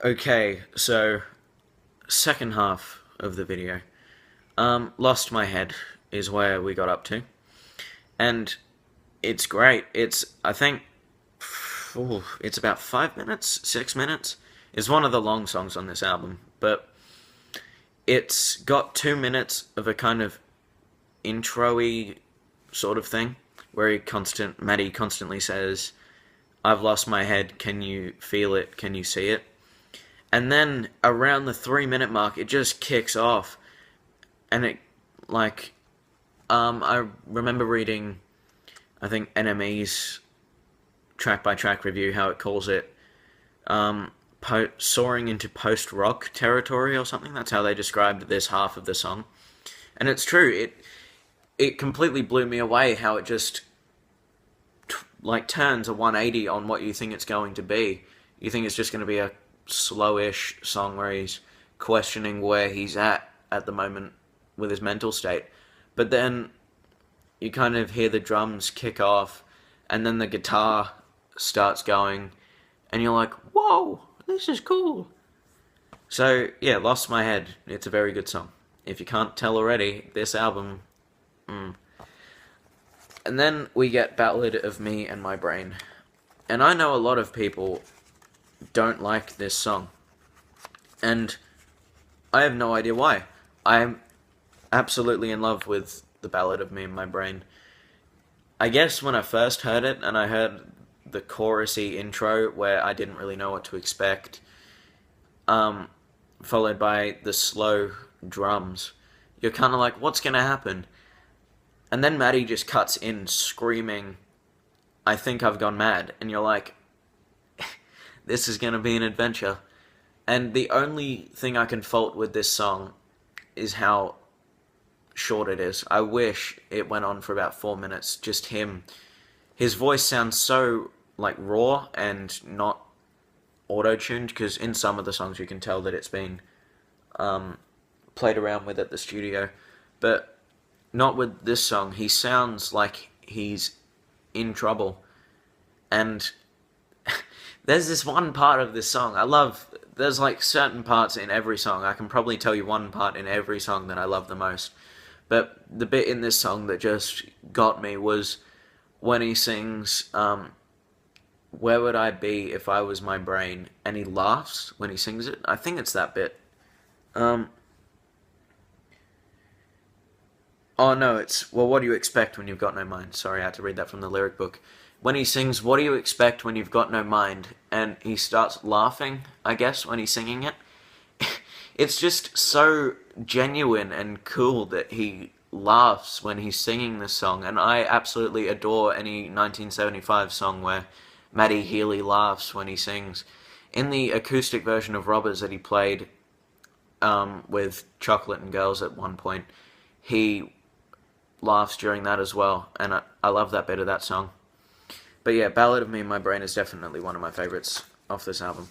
Okay, so second half of the video. Lost My Head is where we got up to. And it's great. I think, it's about 5 minutes, 6 minutes. It's one of the long songs on this album, but it's got 2 minutes of a kind of intro-y sort of thing, where Maddie constantly says, I've lost my head, can you feel it, can you see it? And then around the 3 minute mark, it just kicks off, and I remember reading, I think NME's track by track review, how it calls it, soaring into post rock territory or something. That's how they described this half of the song, and it's true. It completely blew me away how it just turns a 180 on what you think it's going to be. You think it's just going to be a slowish song where he's questioning where he's at the moment with his mental state, but then you kind of hear the drums kick off, and then the guitar starts going, and you're like, whoa, this is cool. So yeah, Lost My Head, it's a very good song. If you can't tell already, this album, And then we get Ballad of Me and My Brain. And I know a lot of people don't like this song. And I have no idea why. I'm absolutely in love with the Ballad of Me and My Brain. I guess when I first heard it, and I heard the chorusy intro where I didn't really know what to expect, followed by the slow drums, you're kind of like, what's going to happen? And then Maddie just cuts in screaming, I think I've gone mad. And you're like, this is going to be an adventure. And the only thing I can fault with this song is how short it is. I wish it went on for about 4 minutes, just him. His voice sounds so, raw and not auto-tuned, because in some of the songs you can tell that it's been played around with at the studio. But not with this song. He sounds like he's in trouble. And there's this one part of this song there's certain parts in every song. I can probably tell you one part in every song that I love the most. But the bit in this song that just got me was when he sings, Where Would I Be If I Was My Brain? And he laughs when he sings it. I think it's that bit. Oh no, it's, well, what do you expect when you've got no mind? Sorry, I had to read that from the lyric book. When he sings, what do you expect when you've got no mind? And he starts laughing, I guess, when he's singing it. It's just so genuine and cool that he laughs when he's singing this song. And I absolutely adore any 1975 song where Matty Healy laughs when he sings. In the acoustic version of Robbers that he played with Chocolate and Girls at one point, he laughs during that as well, and I love that bit of that song. But yeah, Ballad of Me and My Brain is definitely one of my favourites off this album.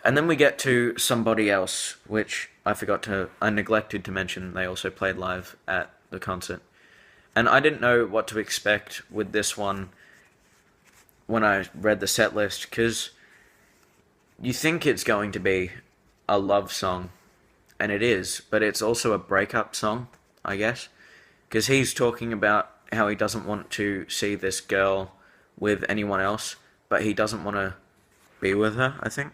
And then we get to Somebody Else, which I neglected to mention they also played live at the concert. And I didn't know what to expect with this one when I read the set list, because you think it's going to be a love song, and it is, but it's also a breakup song, I guess, because he's talking about how he doesn't want to see this girl with anyone else, but he doesn't want to be with her, I think.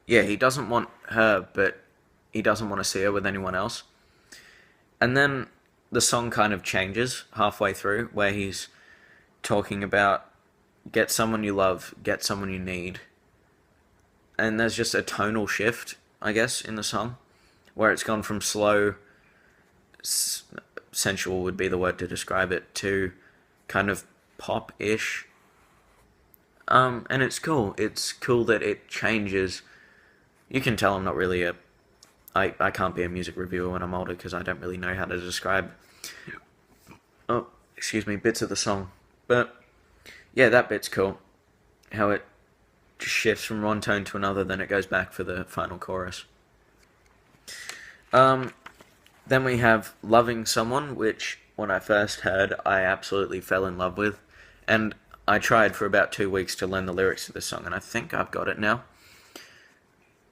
Yeah, he doesn't want her, but he doesn't want to see her with anyone else. And then the song kind of changes halfway through, where he's talking about get someone you love, get someone you need. And there's just a tonal shift, I guess, in the song, where it's gone from slow, sensual would be the word to describe it, to kind of pop-ish. And it's cool. It's cool that it changes. You can tell I'm not really I can't be a music reviewer when I'm older, because I don't really know how to describe, bits of the song. But yeah, that bit's cool. How it just shifts from one tone to another, then it goes back for the final chorus. Then we have Loving Someone, which when I first heard, I absolutely fell in love with. And I tried for about 2 weeks to learn the lyrics to this song, and I think I've got it now.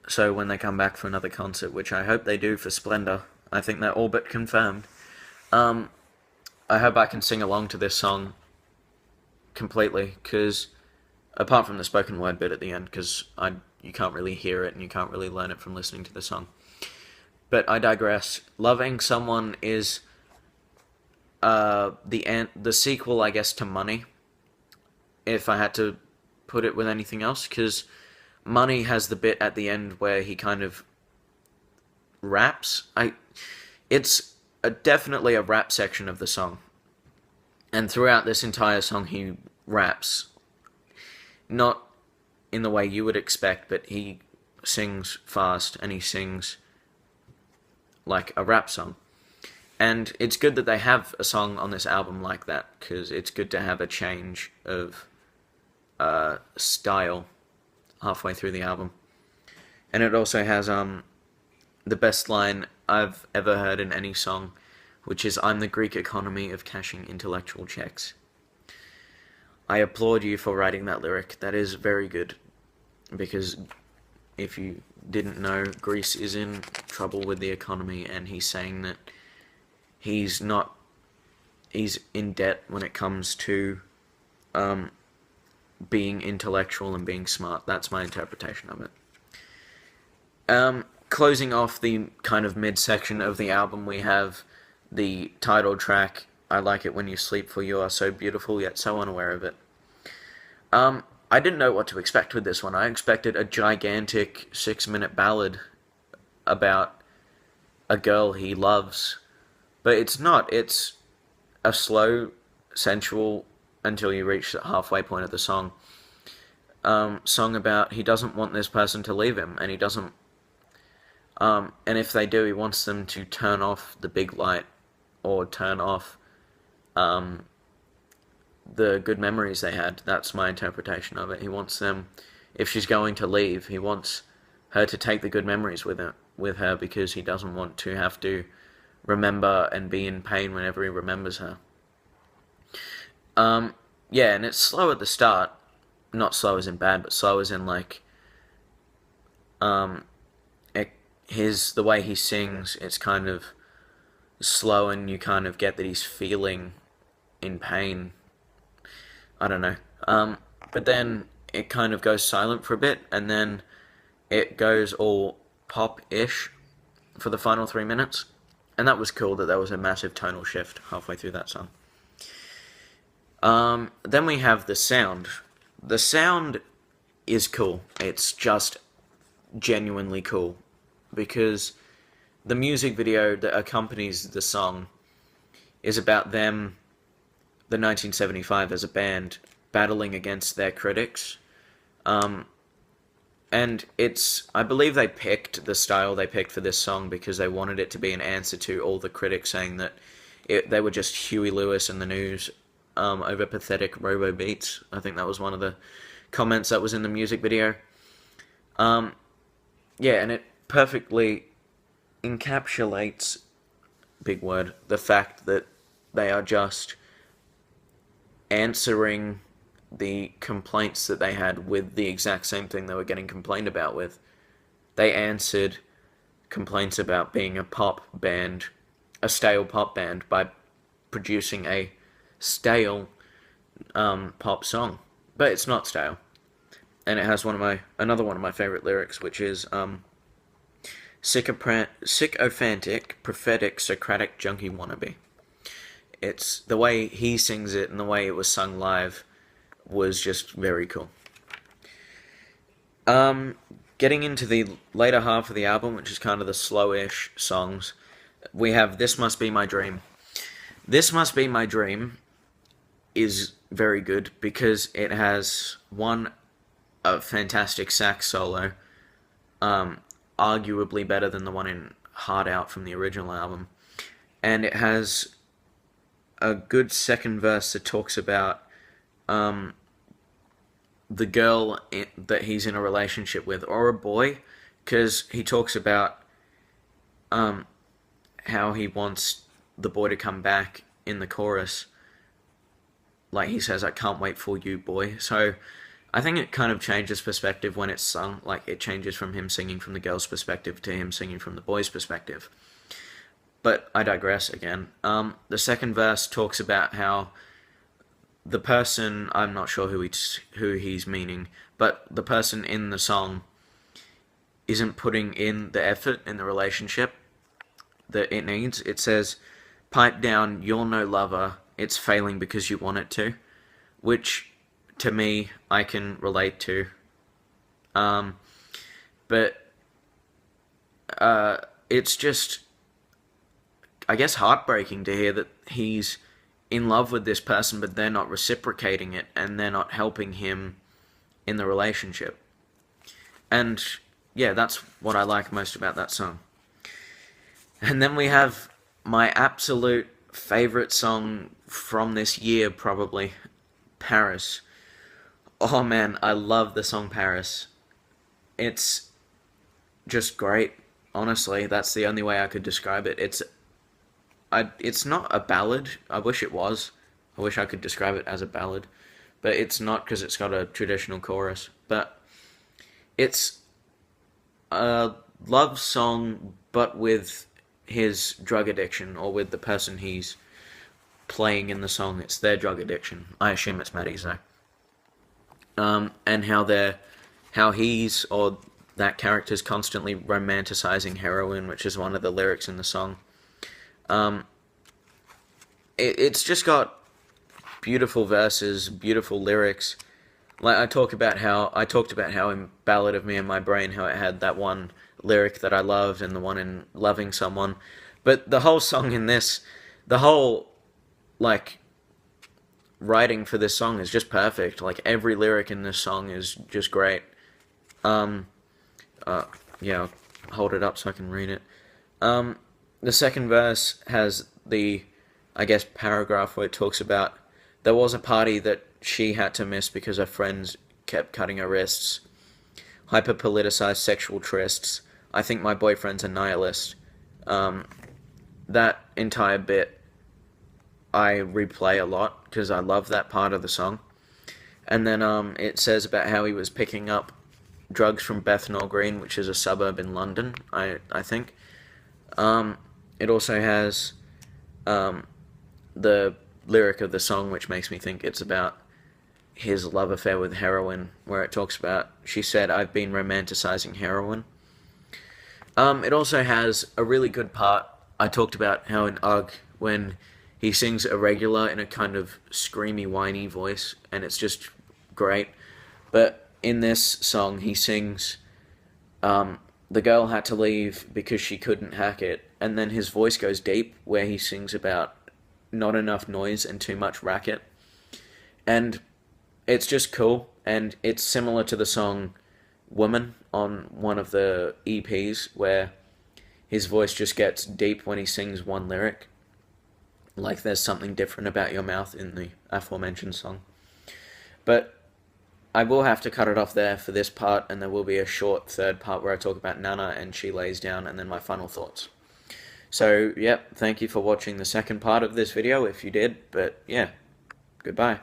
So when they come back for another concert, which I hope they do for Splendor, I think they're all but confirmed. Um, I hope I can sing along to this song completely, because apart from the spoken word bit at the end, because you can't really hear it and you can't really learn it from listening to the song. But I digress. Loving Someone is the sequel, I guess, to Money, if I had to put it with anything else, because Money has the bit at the end where he kind of raps. It's definitely a rap section of the song, and throughout this entire song he raps, not in the way you would expect, but he sings fast and he sings like a rap song. And it's good that they have a song on this album like that, because it's good to have a change of style halfway through the album. And it also has the best line I've ever heard in any song, which is, "I'm the Greek economy of cashing intellectual checks." I applaud you for writing that lyric. That is very good, because if you didn't know, Greece is in trouble with the economy, and he's saying that he's in debt when it comes to being intellectual and being smart. That's my interpretation of it. Closing off the kind of mid-section of the album, we have the title track, "I Like It When You Sleep, For You Are So Beautiful, Yet So Unaware of It." I didn't know what to expect with this one. I expected a gigantic 6-minute ballad about a girl he loves, but it's not. It's a slow, sensual, until you reach the halfway point of the song, song about he doesn't want this person to leave him, and he doesn't, and if they do, he wants them to turn off the big light, or turn off the good memories they had. That's my interpretation of it. He wants them, if she's going to leave, he wants her to take the good memories with her, because he doesn't want to have to remember and be in pain whenever he remembers her. Yeah, and it's slow at the start. Not slow as in bad, but slow as in like, the way he sings, it's kind of slow, and you kind of get that he's feeling in pain. I don't know. But then it kind of goes silent for a bit, and then it goes all pop-ish for the final 3 minutes. And that was cool, that there was a massive tonal shift halfway through that song. Then we have the sound. The sound is cool. It's just genuinely cool, because the music video that accompanies the song is about them, the 1975 as a band, battling against their critics. And I believe they picked the style they picked for this song because they wanted it to be an answer to all the critics saying that they were just Huey Lewis and the News over pathetic robo beats. I think that was one of the comments that was in the music video. Yeah, and it perfectly encapsulates, big word, the fact that they are just answering the complaints that they had with the exact same thing they were getting complained about with. They answered complaints about being a pop band, a stale pop band, by producing a stale pop song. But it's not stale. And it has another one of my favorite lyrics, which is sycophantic, prophetic, Socratic, junkie wannabe. It's the way he sings it and the way it was sung live was just very cool. Getting into the later half of the album, which is kind of the slowish songs, we have This Must Be My Dream. This Must Be My Dream is very good because it has a fantastic sax solo, arguably better than the one in Hard Out from the original album, and it has a good second verse that talks about the girl that he's in a relationship with, or a boy, because he talks about how he wants the boy to come back in the chorus. Like he says, "I can't wait for you, boy." So I think it kind of changes perspective when it's sung. Like, it changes from him singing from the girl's perspective to him singing from the boy's perspective. But I digress again. The second verse talks about how the person, I'm not sure who he's meaning, but the person in the song isn't putting in the effort in the relationship that it needs. It says, pipe down, you're no lover, it's failing because you want it to, which to me I can relate to. But it's just, I guess, heartbreaking to hear that he's in love with this person, but they're not reciprocating it and they're not helping him in the relationship. And yeah, that's what I like most about that song. And then we have my absolute favorite song from this year, probably, Paris. Oh man, I love the song Paris. It's just great. Honestly, that's the only way I could describe it. It's not a ballad. I wish it was. I wish I could describe it as a ballad, but it's not because it's got a traditional chorus. But it's a love song, but with his drug addiction, or with the person he's playing in the song. It's their drug addiction. I assume it's Maddie's though. And how he's, or that character's constantly romanticizing heroin, which is one of the lyrics in the song. It's just got beautiful verses, beautiful lyrics. Like I talked about how in Ballad of Me and My Brain, how it had that one lyric that I loved and the one in Loving Someone. But the whole song in this, the whole, like, writing for this song is just perfect. Like, every lyric in this song is just great. Yeah, I'll hold it up so I can read it. The second verse has the, I guess, paragraph where it talks about there was a party that she had to miss because her friends kept cutting her wrists. Hyper-politicized sexual trysts. I think my boyfriend's a nihilist. That entire bit I replay a lot because I love that part of the song. And then it says about how he was picking up drugs from Bethnal Green, which is a suburb in London, I think. It also has the lyric of the song, which makes me think it's about his love affair with heroin, where it talks about, she said, I've been romanticizing heroin. It also has a really good part. I talked about how in Ugg, when he sings Irregular in a kind of screamy, whiny voice, and it's just great. But in this song, he sings, the girl had to leave because she couldn't hack it, and then his voice goes deep, where he sings about not enough noise and too much racket. And it's just cool, and it's similar to the song Woman on one of the EPs, where his voice just gets deep when he sings one lyric. Like There's Something Different About Your Mouth in the aforementioned song. But I will have to cut it off there for this part, and there will be a short third part where I talk about Nana and She Lays Down, and then my final thoughts. So, yep, thank you for watching the second part of this video, if you did, but yeah, goodbye.